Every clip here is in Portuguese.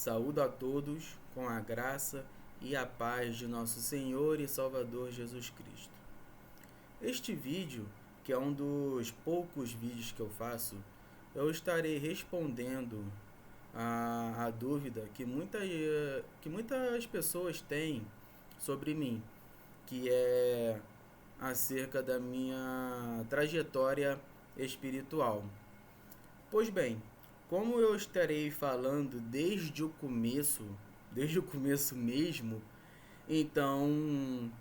Saúdo a todos com a graça e a paz de nosso Senhor e Salvador Jesus Cristo. Este vídeo, que é um dos poucos vídeos que eu faço, eu estarei respondendo a dúvida que muitas pessoas têm sobre mim, que é acerca da minha trajetória espiritual. Pois bem, como eu estarei falando desde o começo mesmo, então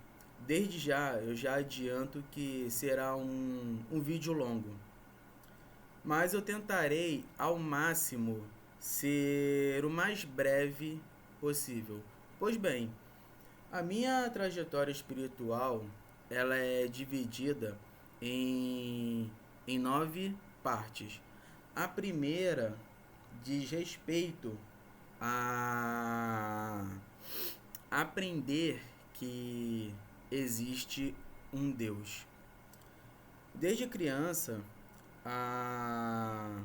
desde já eu já adianto que será um vídeo longo. Mas eu tentarei ao máximo ser o mais breve possível. Pois bem, a minha trajetória espiritual ela é dividida em 9 partes. A primeira diz respeito a aprender que existe um Deus. Desde criança, a,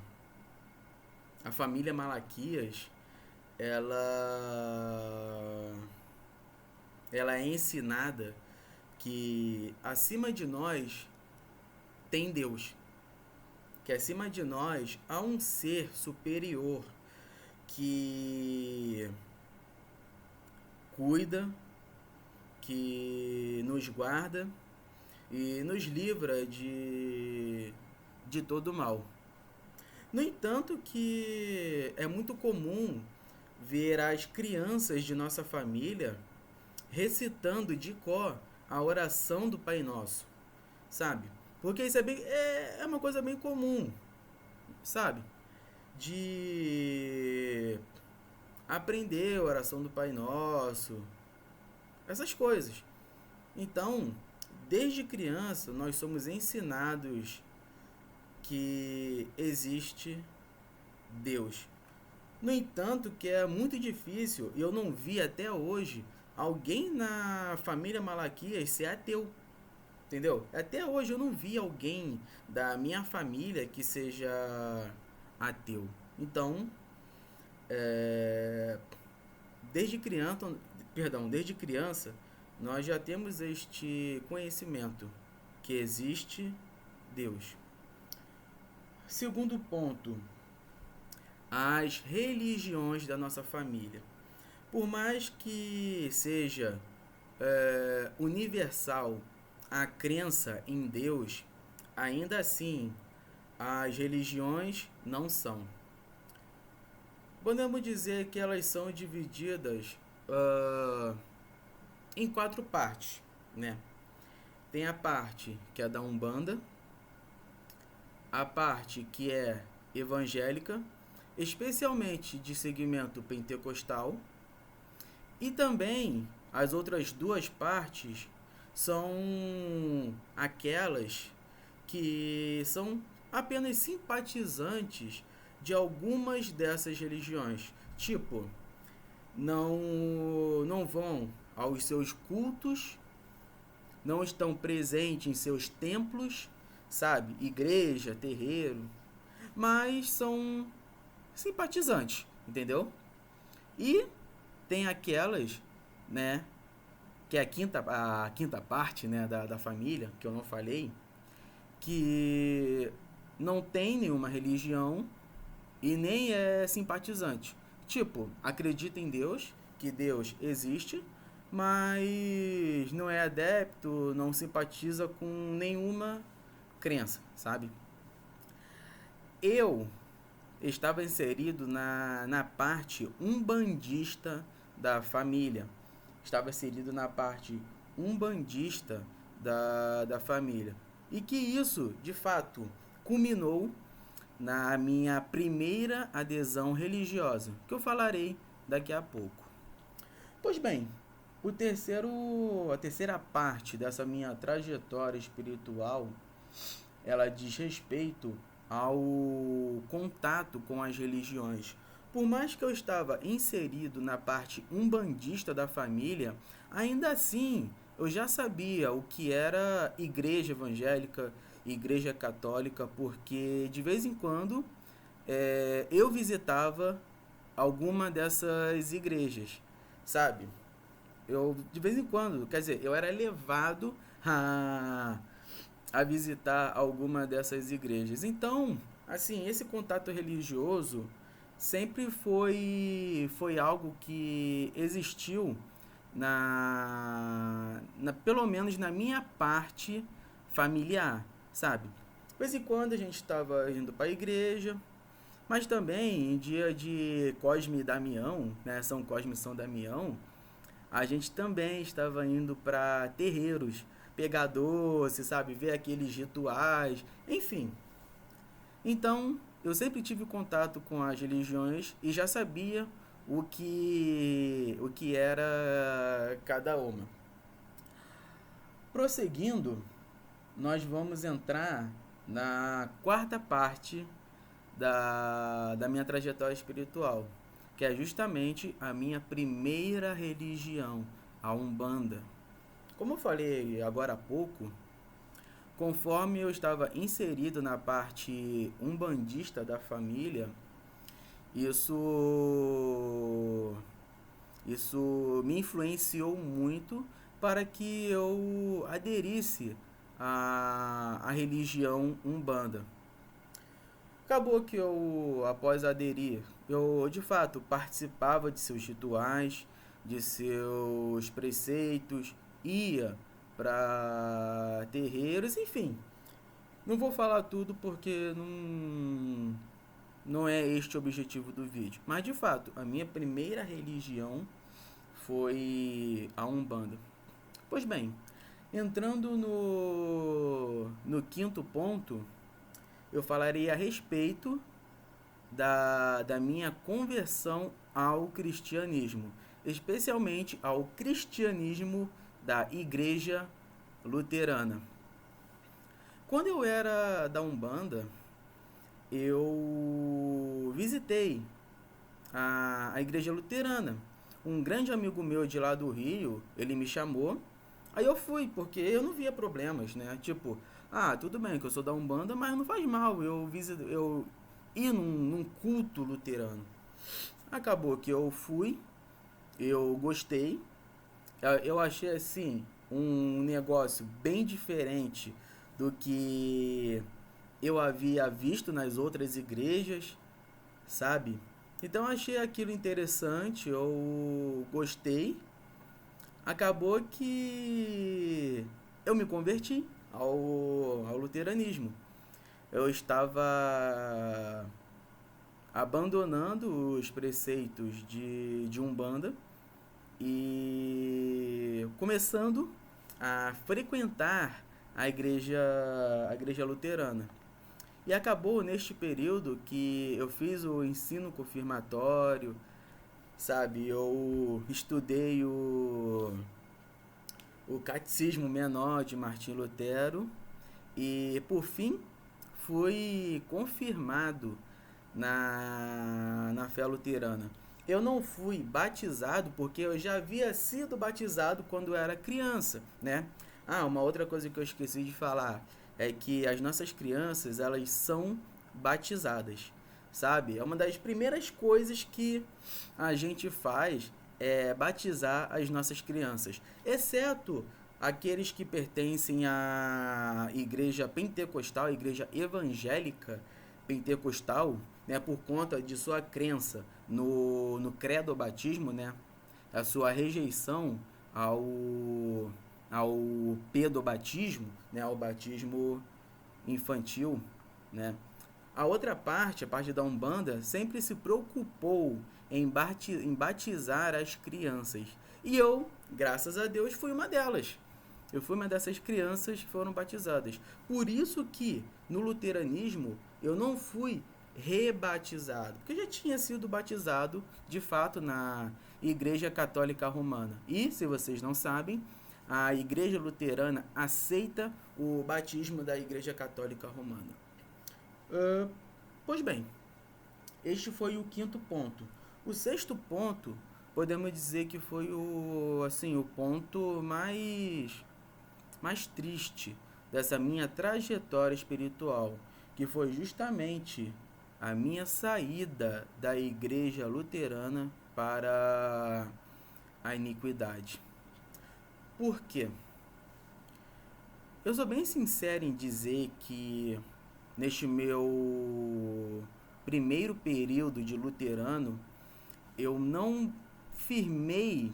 a família Malaquias ela é ensinada que acima de nós tem Deus, que acima de nós há um ser superior que cuida, que nos guarda e nos livra de todo mal. No entanto, que é muito comum ver as crianças de nossa família recitando de cor a oração do Pai Nosso, sabe? Porque isso é uma coisa bem comum, sabe? De aprender a oração do Pai Nosso, essas coisas. Então, desde criança, nós somos ensinados que existe Deus. No entanto, que é muito difícil, e eu não vi até hoje, alguém na família Malaquias ser ateu. Entendeu? Até hoje eu não vi alguém da minha família que seja ateu. Então, desde criança, nós já temos este conhecimento que existe Deus. Segundo ponto, as religiões da nossa família. Por mais que seja universal a crença em Deus, ainda assim as religiões não são. Podemos dizer que elas são divididas em 4 partes, né? Tem a parte que é da Umbanda, a parte que é evangélica, especialmente de segmento pentecostal, e também as outras 2 partes são aquelas que são apenas simpatizantes de algumas dessas religiões. Tipo, não vão aos seus cultos, não estão presentes em seus templos, sabe? Igreja, terreiro, mas são simpatizantes, entendeu? E tem aquelas, né, que é a quinta parte, né, da família, que eu não falei, que não tem nenhuma religião e nem é simpatizante. Tipo, acredita em Deus, que Deus existe, mas não é adepto, não simpatiza com nenhuma crença, sabe? Eu estava inserido na parte umbandista da família. Estava inserido na parte umbandista da família. E que isso, de fato, culminou na minha primeira adesão religiosa, que eu falarei daqui a pouco. Pois bem, a terceira parte dessa minha trajetória espiritual, ela diz respeito ao contato com as religiões. Por mais que eu estava inserido na parte umbandista da família, ainda assim eu já sabia o que era igreja evangélica, igreja católica, porque de vez em quando eu visitava alguma dessas igrejas, sabe? Eu, de vez em quando, quer dizer, eu era levado a visitar alguma dessas igrejas. Então, assim, esse contato religioso sempre foi algo que existiu pelo menos na minha parte familiar, sabe? De vez em quando a gente estava indo para a igreja, mas também em dia de Cosme e Damião, né, São Cosme e São Damião, a gente também estava indo para terreiros, pegar doce, sabe, ver aqueles rituais, enfim. Então, eu sempre tive contato com as religiões e já sabia o que era cada uma. Prosseguindo, nós vamos entrar na quarta parte da minha trajetória espiritual, que é justamente a minha primeira religião, a Umbanda. Como eu falei agora há pouco, conforme eu estava inserido na parte umbandista da família, isso isso me influenciou muito para que eu aderisse à religião Umbanda. Acabou que eu, após aderir, eu de fato participava de seus rituais, de seus preceitos, ia para terreiros, enfim. Não vou falar tudo porque não é este o objetivo do vídeo. Mas de fato, a minha primeira religião foi a Umbanda. Pois bem, entrando no quinto ponto, eu falarei a respeito da minha conversão ao cristianismo, especialmente ao cristianismo da Igreja Luterana. Quando eu era da Umbanda, eu visitei a Igreja Luterana. Um grande amigo meu de lá do Rio, ele me chamou. Aí eu fui, porque eu não via problemas, né? Tipo, tudo bem que eu sou da Umbanda, mas não faz mal eu ir num culto luterano. Acabou que eu fui, eu gostei, eu achei assim um negócio bem diferente do que eu havia visto nas outras igrejas, sabe? Então eu achei aquilo interessante, eu gostei. Acabou que eu me converti ao luteranismo. Eu estava abandonando os preceitos de Umbanda e começando a frequentar a igreja luterana. E acabou neste período que eu fiz o ensino confirmatório, sabe? Eu estudei o Catecismo Menor de Martim Lutero e, por fim, fui confirmado na fé luterana. Eu não fui batizado porque eu já havia sido batizado quando eu era criança, né? Uma outra coisa que eu esqueci de falar é que as nossas crianças, elas são batizadas, sabe? É uma das primeiras coisas que a gente faz é batizar as nossas crianças, exceto aqueles que pertencem à igreja pentecostal, à igreja evangélica pentecostal, né, por conta de sua crença no credo batismo, né, a sua rejeição ao pedobatismo, né, ao batismo infantil, né. A outra parte, a parte da Umbanda, sempre se preocupou em batizar as crianças. E eu, graças a Deus, fui uma delas. Eu fui uma dessas crianças que foram batizadas. Por isso que no luteranismo eu não fui rebatizado, porque eu já tinha sido batizado de fato na Igreja Católica Romana. E, se vocês não sabem, a Igreja Luterana aceita o batismo da Igreja Católica Romana. Pois bem, este foi o quinto ponto. O sexto ponto, podemos dizer que foi o ponto mais triste dessa minha trajetória espiritual, que foi justamente a minha saída da igreja luterana para a iniquidade. Por quê? Eu sou bem sincero em dizer que neste meu primeiro período de luterano, eu não firmei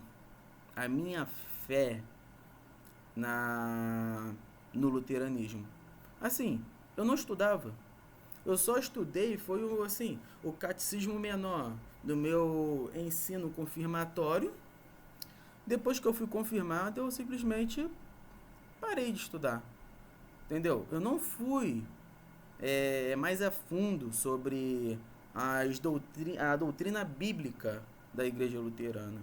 a minha fé no luteranismo. Assim, eu não estudava. Eu só estudei, foi o catecismo menor do meu ensino confirmatório. Depois que eu fui confirmado, eu simplesmente parei de estudar. Entendeu? Eu não fui mais a fundo sobre a doutrina bíblica da igreja luterana.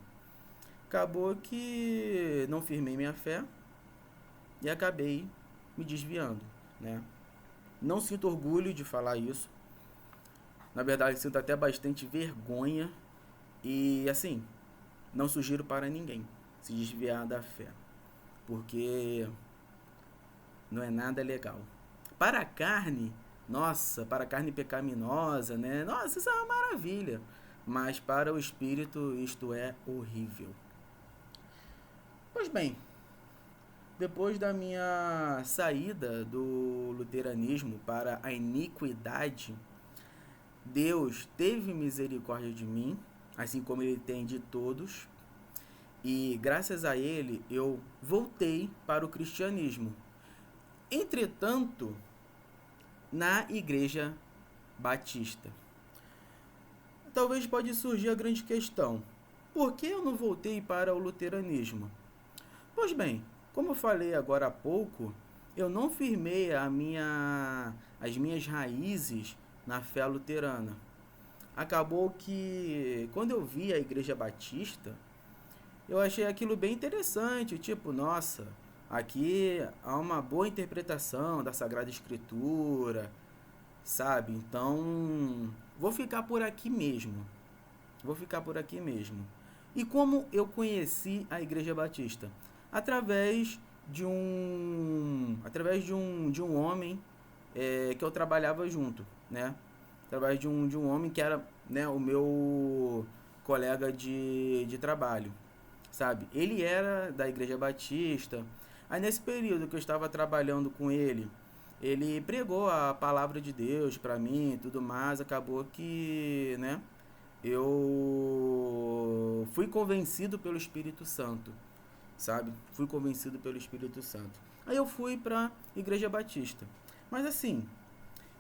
Acabou que não firmei minha fé e acabei me desviando, né? Não sinto orgulho de falar isso. Na verdade, sinto até bastante vergonha. E, assim, não sugiro para ninguém se desviar da fé. Porque não é nada legal. Para a carne, nossa, para a carne pecaminosa, né? Nossa, isso é uma maravilha. Mas para o espírito, isto é horrível. Pois bem, depois da minha saída do luteranismo para a iniquidade, Deus teve misericórdia de mim, assim como Ele tem de todos, e graças a Ele eu voltei para o cristianismo. Entretanto, na Igreja Batista. Talvez pode surgir a grande questão: por que eu não voltei para o luteranismo? Pois bem, como eu falei agora há pouco, eu não firmei as minhas raízes na fé luterana. Acabou que, quando eu vi a Igreja Batista, eu achei aquilo bem interessante, tipo, nossa, aqui há uma boa interpretação da Sagrada Escritura, sabe? Então, vou ficar por aqui mesmo. Vou ficar por aqui mesmo. E como eu conheci a Igreja Batista? Através de um homem que eu trabalhava junto, né? Através de um homem que era, né, o meu colega de trabalho, sabe? Ele era da Igreja Batista. Aí nesse período que eu estava trabalhando com ele pregou a palavra de Deus para mim e tudo mais. Acabou que, né, eu fui convencido pelo Espírito Santo, sabe? Fui convencido pelo Espírito Santo. Aí eu fui para a Igreja Batista. Mas assim,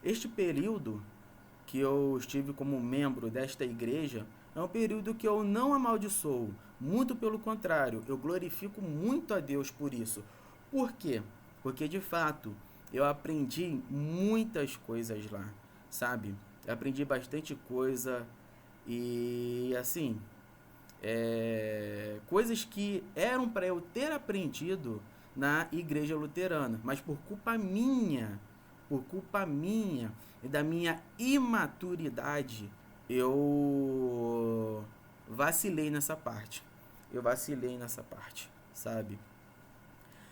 este período que eu estive como membro desta igreja é um período que eu não amaldiçoo. Muito pelo contrário, eu glorifico muito a Deus por isso. Por quê? Porque de fato eu aprendi muitas coisas lá, sabe? Eu aprendi bastante coisa e assim, coisas que eram para eu ter aprendido na igreja luterana, mas por culpa minha e da minha imaturidade, eu vacilei nessa parte. Sabe?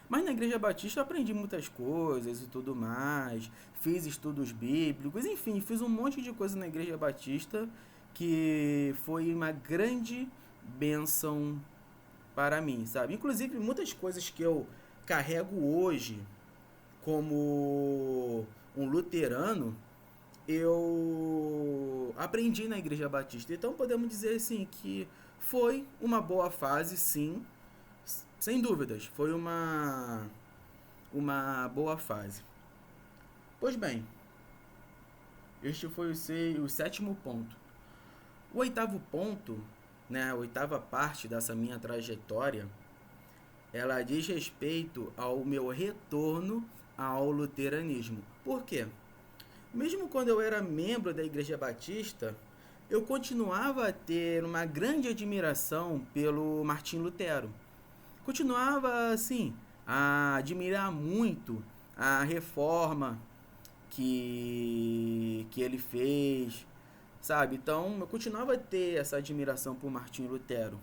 Mas na Igreja Batista eu aprendi muitas coisas e tudo mais, fiz estudos bíblicos, enfim, fiz um monte de coisa na Igreja Batista que foi uma grande bênção para mim, sabe? Inclusive, muitas coisas que eu carrego hoje como um luterano, eu aprendi na Igreja Batista. Então podemos dizer assim que foi uma boa fase, sim, sem dúvidas, foi uma boa fase. Pois bem, este foi o sétimo ponto. O oitavo ponto, né, a oitava parte dessa minha trajetória, ela diz respeito ao meu retorno ao luteranismo. Por quê? Mesmo quando eu era membro da Igreja Batista, eu continuava a ter uma grande admiração pelo Martim Lutero. Continuava, assim, a admirar muito a reforma que ele fez, sabe? Então, eu continuava a ter essa admiração por Martim Lutero.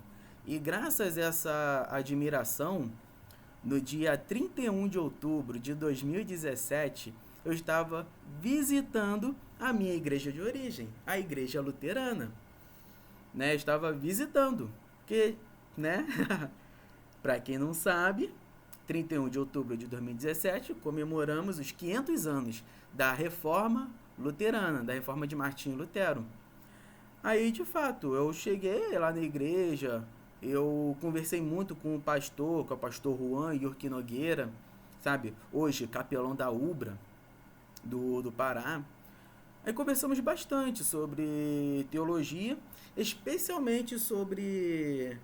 E graças a essa admiração, no dia 31 de outubro de 2017, eu estava visitando a minha igreja de origem, a igreja luterana. Né? Estava visitando, que, né? Para quem não sabe, 31 de outubro de 2017 comemoramos os 500 anos da Reforma Luterana, da Reforma de Martinho Lutero. Aí, de fato, eu cheguei lá na igreja, eu conversei muito com o pastor, com o pastor Juan Yurki Nogueira, sabe? Hoje, capelão da UBRA, do Pará. Aí conversamos bastante sobre teologia, especialmente sobre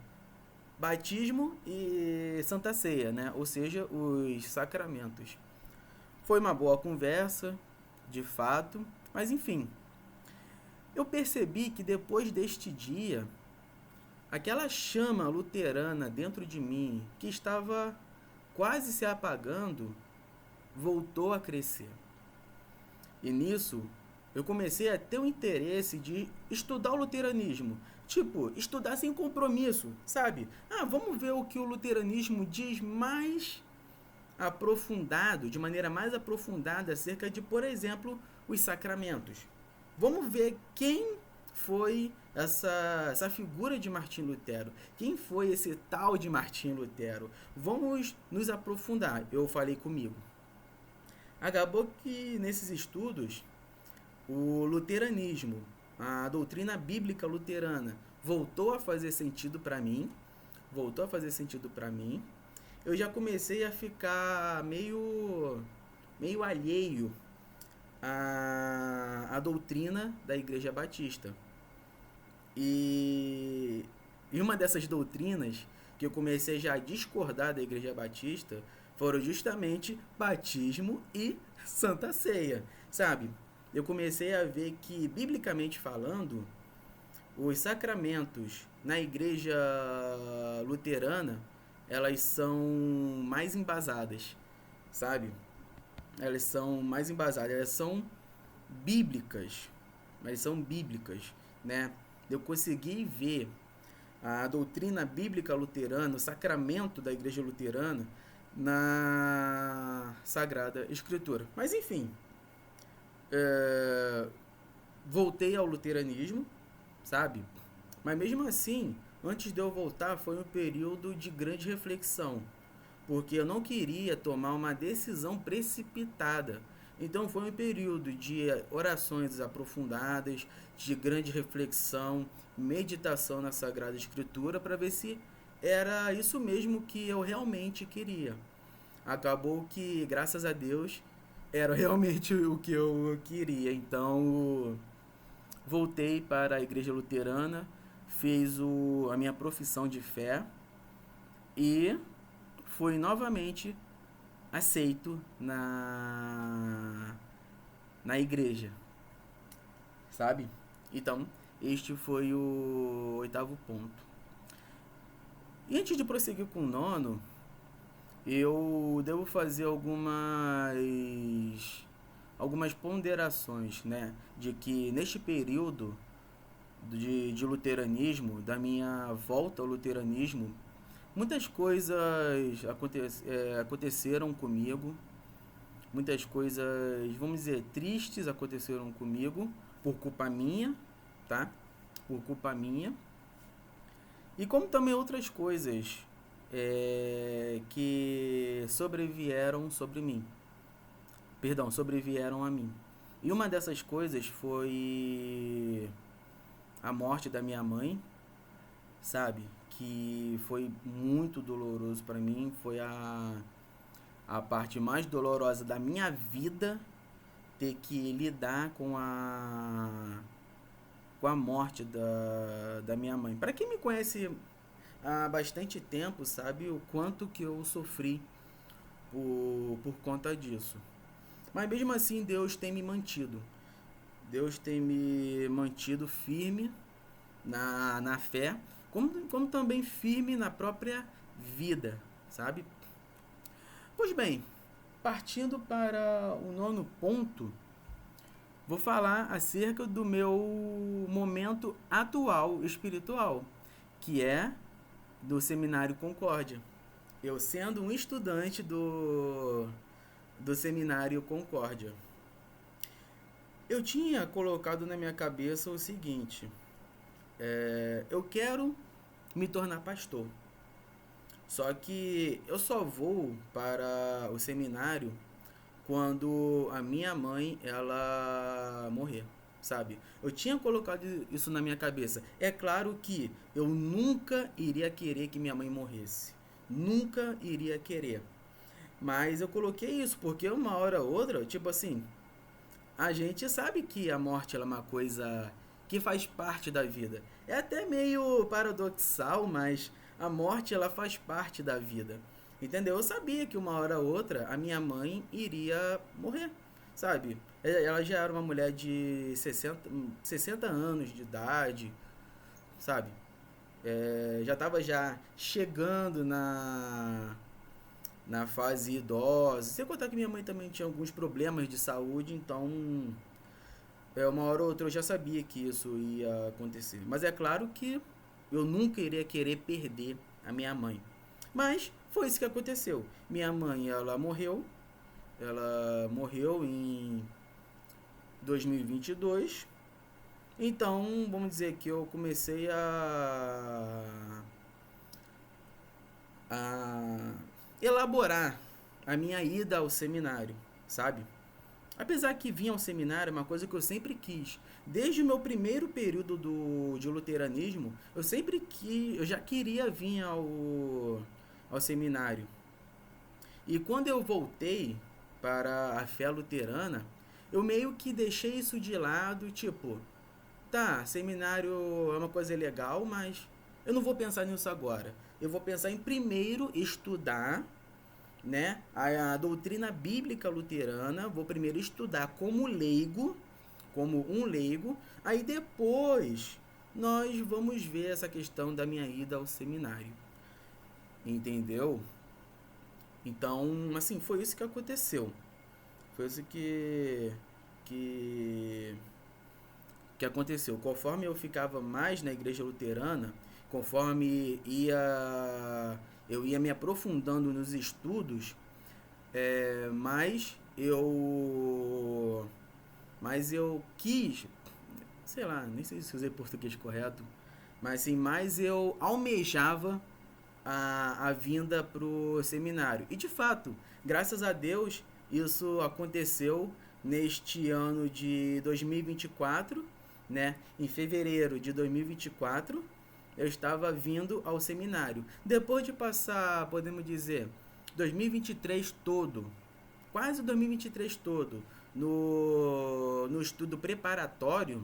batismo e Santa Ceia, né? Ou seja, os sacramentos. Foi uma boa conversa, de fato, mas enfim. Eu percebi que depois deste dia, aquela chama luterana dentro de mim, que estava quase se apagando, voltou a crescer. E nisso, eu comecei a ter o interesse de estudar o luteranismo. Tipo, estudar sem compromisso, sabe? Vamos ver o que o luteranismo diz mais aprofundado, de maneira mais aprofundada, acerca de, por exemplo, os sacramentos. Vamos ver quem foi essa figura de Martinho Lutero. Quem foi esse tal de Martinho Lutero? Vamos nos aprofundar. Eu falei comigo. Acabou que nesses estudos, o luteranismo, a doutrina bíblica luterana, voltou a fazer sentido para mim. Eu já comecei a ficar meio alheio à doutrina da Igreja Batista. E uma dessas doutrinas que eu comecei já a discordar da Igreja Batista foram justamente batismo e Santa Ceia, sabe? Eu comecei a ver que, biblicamente falando, os sacramentos na Igreja Luterana, elas são mais embasadas, sabe? Elas são mais embasadas, elas são bíblicas, né? Eu consegui ver a doutrina bíblica luterana, o sacramento da Igreja Luterana na Sagrada Escritura. Mas enfim, voltei ao luteranismo, sabe? Mas mesmo assim, antes de eu voltar, foi um período de grande reflexão, porque eu não queria tomar uma decisão precipitada. Então foi um período de orações aprofundadas, de grande reflexão, meditação na Sagrada Escritura, para ver se era isso mesmo que eu realmente queria. Acabou que, graças a Deus, era realmente o que eu queria. Então, voltei para a Igreja Luterana, fiz a minha profissão de fé e fui novamente aceito na igreja, sabe? Então, este foi o 8º ponto. E antes de prosseguir com o 9º, eu devo fazer algumas ponderações, né? De que neste período de luteranismo, da minha volta ao luteranismo, muitas coisas aconteceram comigo, muitas coisas, vamos dizer, tristes aconteceram comigo, por culpa minha, tá? Por culpa minha. E como também outras coisas que sobrevieram a mim. E uma dessas coisas foi a morte da minha mãe, sabe? Que foi muito doloroso para mim, foi a parte mais dolorosa da minha vida, ter que lidar com a morte da minha mãe. Para quem me conhece há bastante tempo, sabe o quanto que eu sofri por conta disso. Mas mesmo assim, Deus tem me mantido. Deus tem me mantido firme na fé, como também firme na própria vida, sabe? Pois bem, partindo para o 9º ponto, vou falar acerca do meu momento atual espiritual, que é do Seminário Concórdia. Eu sendo um estudante do Seminário Concórdia. Eu tinha colocado na minha cabeça o seguinte: eu quero me tornar pastor. Só que eu só vou para o seminário quando a minha mãe ela morrer, sabe? Eu tinha colocado isso na minha cabeça. É claro que eu nunca iria querer que minha mãe morresse. Nunca iria querer. Mas eu coloquei isso porque uma hora ou outra, tipo assim, a gente sabe que a morte ela é uma coisa que faz parte da vida. É até meio paradoxal, mas a morte ela faz parte da vida. Entendeu? Eu sabia que uma hora ou outra a minha mãe iria morrer, sabe? Ela já era uma mulher de 60 anos de idade, sabe? Já estava já chegando na fase idosa. Sem contar que minha mãe também tinha alguns problemas de saúde, então uma hora ou outra eu já sabia que isso ia acontecer. Mas é claro que eu nunca iria querer perder a minha mãe. Mas foi isso que aconteceu. Minha mãe, ela morreu em 2022. Então, vamos dizer que eu comecei a elaborar a minha ida ao seminário, sabe? Apesar que vir ao seminário é uma coisa que eu sempre quis. Desde o meu primeiro período de luteranismo, eu já queria vir ao seminário. E quando eu voltei para a fé luterana, eu meio que deixei isso de lado, tipo, tá, seminário é uma coisa legal, mas eu não vou pensar nisso agora. Eu vou pensar em primeiro estudar, né, a doutrina bíblica luterana, vou primeiro estudar como um leigo, aí depois nós vamos ver essa questão da minha ida ao seminário. Entendeu? Então, assim, foi isso que aconteceu. Foi isso que que aconteceu. Conforme eu ficava mais na igreja luterana, conforme eu ia me aprofundando nos estudos, mais eu quis, sei lá, nem sei se usei português correto, mas assim, mais eu almejava a vinda pro seminário. E de fato, graças a Deus, isso aconteceu neste ano de 2024, né? Em fevereiro de 2024, eu estava vindo ao seminário. Depois de passar, podemos dizer, 2023 todo, quase 2023 todo, no estudo preparatório,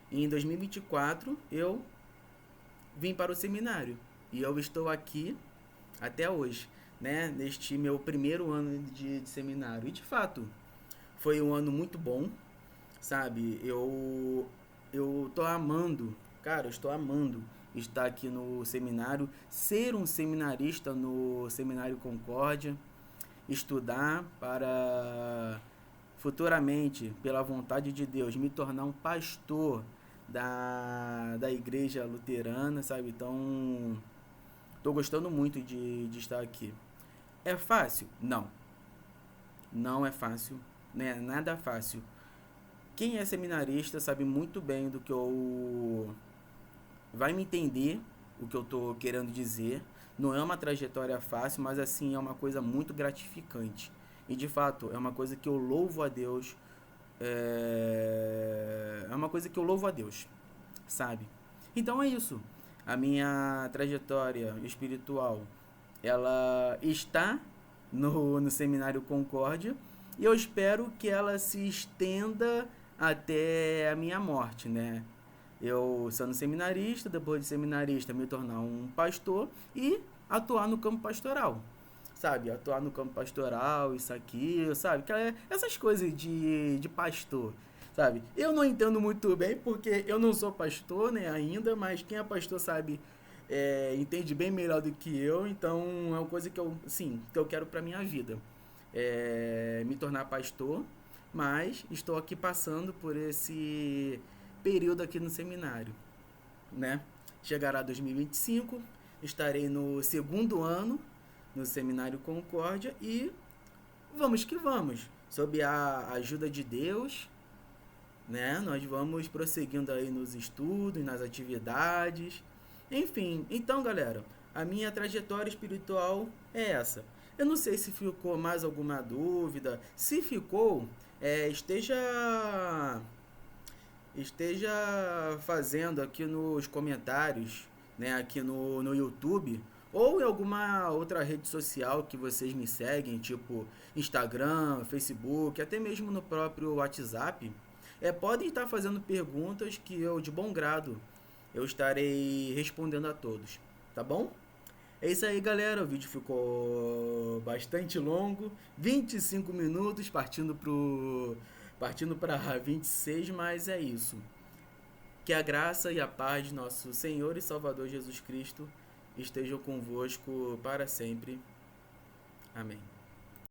em 2024 eu vim para o seminário e eu estou aqui até hoje, né? Neste meu primeiro ano de seminário. E de fato, foi um ano muito bom, sabe? Eu tô amando, cara, eu estou amando estar aqui no seminário, ser um seminarista no Seminário Concórdia, estudar para futuramente, pela vontade de Deus, me tornar um pastor da igreja luterana, sabe? Então, tô gostando muito de estar aqui. É fácil? Não. Não é fácil, né? Nada fácil. Quem é seminarista sabe muito bem do que eu vai me entender o que eu tô querendo dizer. Não é uma trajetória fácil, mas assim é uma coisa muito gratificante. E de fato, é uma coisa que eu louvo a Deus. É uma coisa que eu louvo a Deus, sabe? Então é isso. A minha trajetória espiritual, ela está no Seminário Concórdia e eu espero que ela se estenda até a minha morte, né? Eu sendo seminarista, depois de seminarista me tornar um pastor e atuar no campo pastoral, sabe? Atuar no campo pastoral, isso aqui, sabe? Essas coisas de pastor, sabe? Eu não entendo muito bem porque eu não sou pastor, né, ainda, mas quem é pastor sabe, entende bem melhor do que eu, então é uma coisa que eu, sim, que eu quero pra minha vida. Me tornar pastor, mas estou aqui passando por esse período aqui no seminário, né? Chegará 2025, estarei no segundo ano no Seminário Concórdia e vamos que vamos. sob a ajuda de Deus, né? Nós vamos prosseguindo aí nos estudos, nas atividades, enfim. Então, galera, a minha trajetória espiritual é essa. Eu não sei se ficou mais alguma dúvida. Se ficou, esteja fazendo aqui nos comentários, né, aqui no YouTube, ou em alguma outra rede social que vocês me seguem, tipo Instagram, Facebook, até mesmo no próprio WhatsApp. Podem estar fazendo perguntas que eu, de bom grado, eu estarei respondendo a todos, tá bom? É isso aí, galera. O vídeo ficou bastante longo, 25 minutos, partindo para 26, mas é isso. Que a graça e a paz de nosso Senhor e Salvador Jesus Cristo estejam convosco para sempre. Amém.